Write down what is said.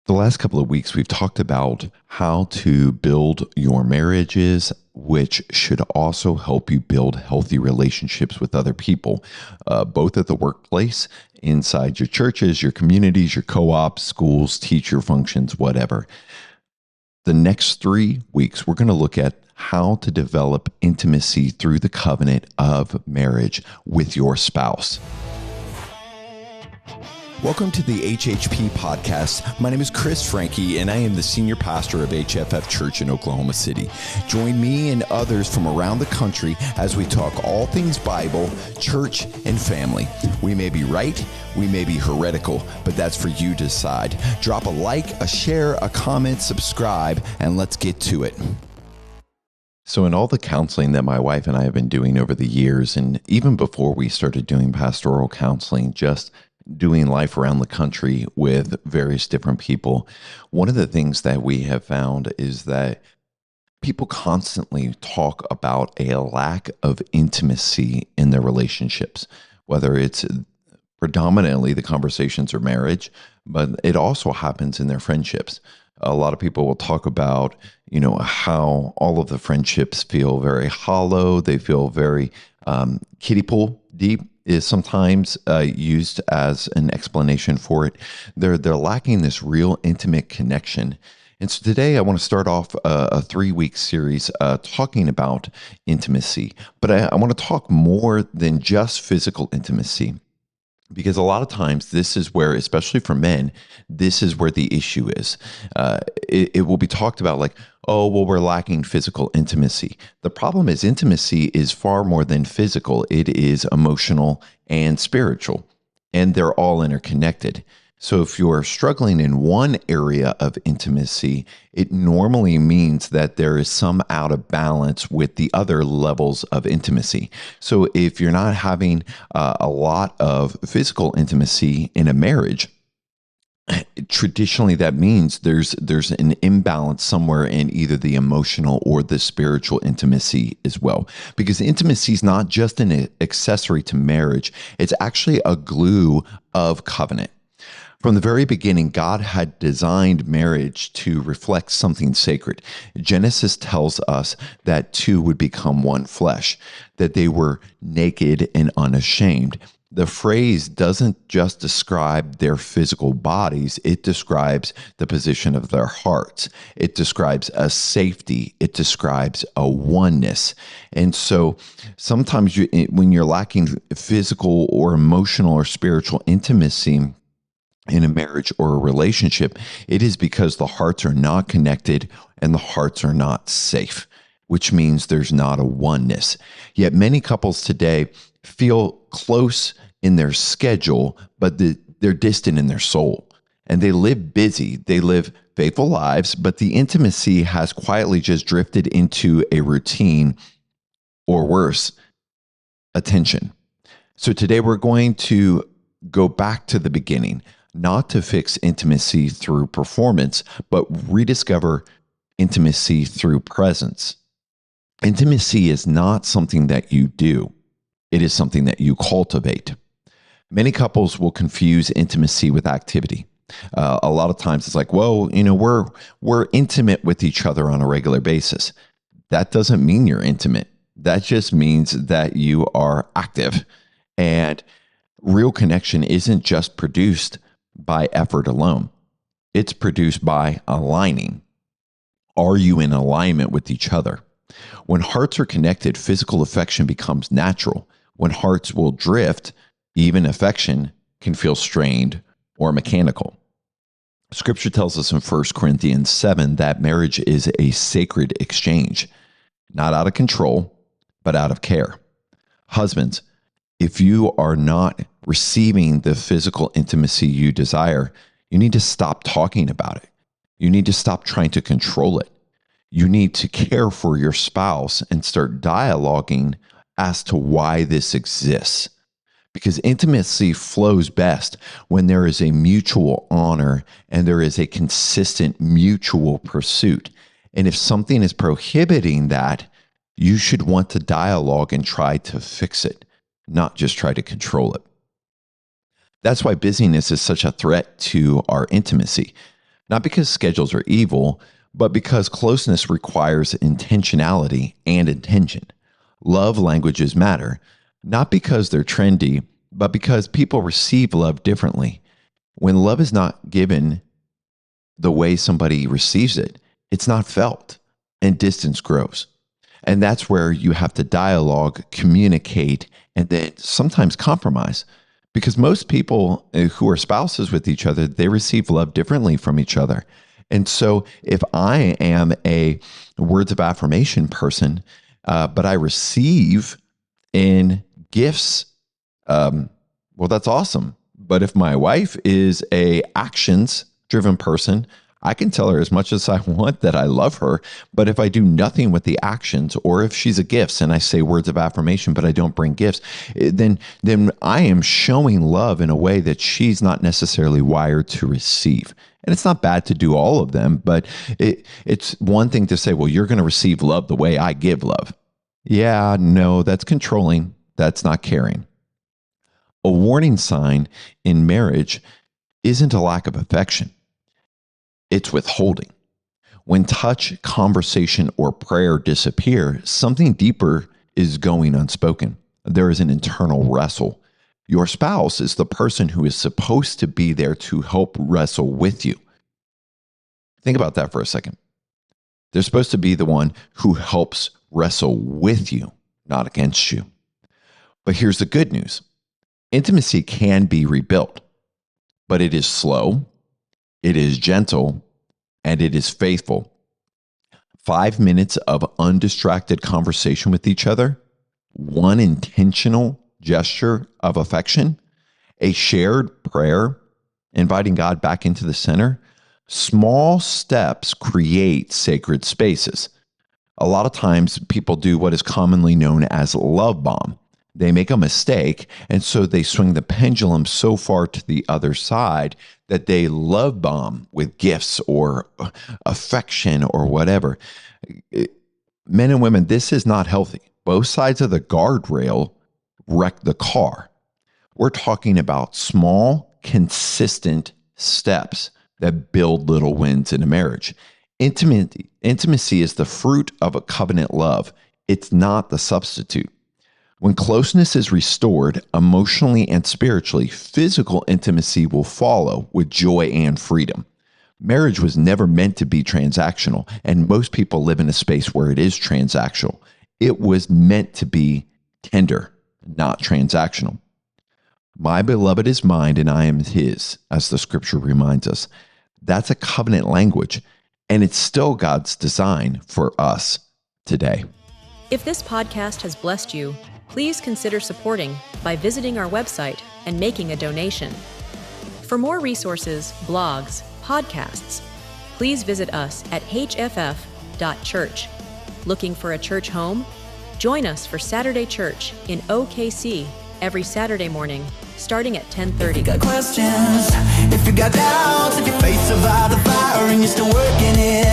The last couple of weeks, we've talked about how to build your marriages, which should also help you build healthy relationships with other people, both at the workplace, inside your churches, your communities, your co-ops, schools, teacher functions, whatever. The next 3 weeks, we're going to look at how to develop intimacy through the covenant of marriage with your spouse. Welcome to the HHP podcast. My name is Chris Frankie, and I am the senior pastor of HFF.church in Oklahoma City. Join me and others from around the country as we talk all things Bible, church, and family. We may be right, we may be heretical, but that's for you to decide. Drop a like, a share, a comment, subscribe, and let's get to it. So in all the counseling that my wife and I have been doing over the years, and even before we started doing pastoral counseling, just doing life around the country with various different people, one of the things that we have found is that people constantly talk about a lack of intimacy in their relationships, whether it's predominantly the conversations or marriage, but it also happens in their friendships. A lot of people will talk about, how all of the friendships feel very hollow. They feel very kiddie pool deep is sometimes used as an explanation for it. They're lacking this real intimate connection. And so today I want to start off a 3-week series talking about intimacy. But I want to talk more than just physical intimacy, because a lot of times this is where, especially for men, this is where the issue is. It will be talked about like, oh, well, we're lacking physical intimacy. The problem is intimacy is far more than physical. It is emotional and spiritual, and they're all interconnected. So if you're struggling in one area of intimacy, it normally means that there is some out of balance with the other levels of intimacy. So if you're not having a lot of physical intimacy in a marriage, traditionally that means there's an imbalance somewhere in either the emotional or the spiritual intimacy as well. Because intimacy is not just an accessory to marriage, it's actually a glue of covenant. From the very beginning, God had designed marriage to reflect something sacred. Genesis tells us that two would become one flesh, that they were naked and unashamed. The phrase doesn't just describe their physical bodies, it describes the position of their hearts. It describes a safety. It describes a oneness. And so sometimes when you're lacking physical or emotional or spiritual intimacy in a marriage or a relationship, it is because the hearts are not connected and the hearts are not safe, which means there's not a oneness. Yet many couples today feel close in their schedule, but they're distant in their soul. And they live busy, they live faithful lives, but the intimacy has quietly just drifted into a routine, or worse, attention. So today we're going to go back to the beginning, not to fix intimacy through performance, but rediscover intimacy through presence. Intimacy is not something that you do. It is something that you cultivate. Many couples will confuse intimacy with activity. A lot of times it's like, well, we're intimate with each other on a regular basis. That doesn't mean you're intimate. That just means that you are active. And real connection isn't just produced by effort alone. It's produced by aligning. Are you in alignment with each other? When hearts are connected, physical affection becomes natural. When hearts will drift, even affection can feel strained or mechanical. Scripture tells us in 1 Corinthians 7 that marriage is a sacred exchange, not out of control, but out of care. Husbands, if you are not receiving the physical intimacy you desire, you need to stop talking about it. You need to stop trying to control it. You need to care for your spouse and start dialoguing as to why this exists. Because intimacy flows best when there is a mutual honor and there is a consistent mutual pursuit. And if something is prohibiting that, you should want to dialogue and try to fix it, not just try to control it. That's why busyness is such a threat to our intimacy. Not because schedules are evil, but because closeness requires intentionality and intention. Love languages matter, not because they're trendy, but because people receive love differently. When love is not given the way somebody receives it, it's not felt, and distance grows. And that's where you have to dialogue, communicate, and then sometimes compromise. Because most people who are spouses with each other, they receive love differently from each other. And so if I am a words of affirmation person, but I receive in gifts, well, that's awesome. But if my wife is a actions-driven person, I can tell her as much as I want that I love her, but if I do nothing with the actions, or if she's a gifts and I say words of affirmation, but I don't bring gifts, then I am showing love in a way that she's not necessarily wired to receive. And it's not bad to do all of them, but it's one thing to say, well, you're going to receive love the way I give love. Yeah, no, that's controlling. That's not caring. A warning sign in marriage isn't a lack of affection. It's withholding. When touch, conversation, or prayer disappear, something deeper is going unspoken. There is an internal wrestle. Your spouse is the person who is supposed to be there to help wrestle with you. Think about that for a second. They're supposed to be the one who helps wrestle with you, not against you. But here's the good news. Intimacy can be rebuilt, but it is slow, it is gentle, and it is faithful. 5 minutes of undistracted conversation with each other, one intentional gesture of affection, a shared prayer, inviting God back into the center. Small steps create sacred spaces. A lot of times people do what is commonly known as love bomb. They make a mistake, and so they swing the pendulum so far to the other side that they love bomb with gifts or affection or whatever. Men and women, this is not healthy. Both sides of the guardrail wreck the car. We're talking about small, consistent steps that build little wins in a marriage. Intimacy is the fruit of a covenant love. It's not the substitute. When closeness is restored emotionally and spiritually, physical intimacy will follow with joy and freedom. Marriage was never meant to be transactional, and most people live in a space where it is transactional. It was meant to be tender, not transactional. My beloved is mine and I am his, as the scripture reminds us. That's a covenant language, and it's still God's design for us today. If this podcast has blessed you, please consider supporting by visiting our website and making a donation. For more resources, blogs, podcasts, please visit us at HFF.church. Looking for a church home? Join us for Saturday Church in OKC every Saturday morning, starting at 10:30. If you got questions, if you got doubts, if your faith survived the fire and you're still working it,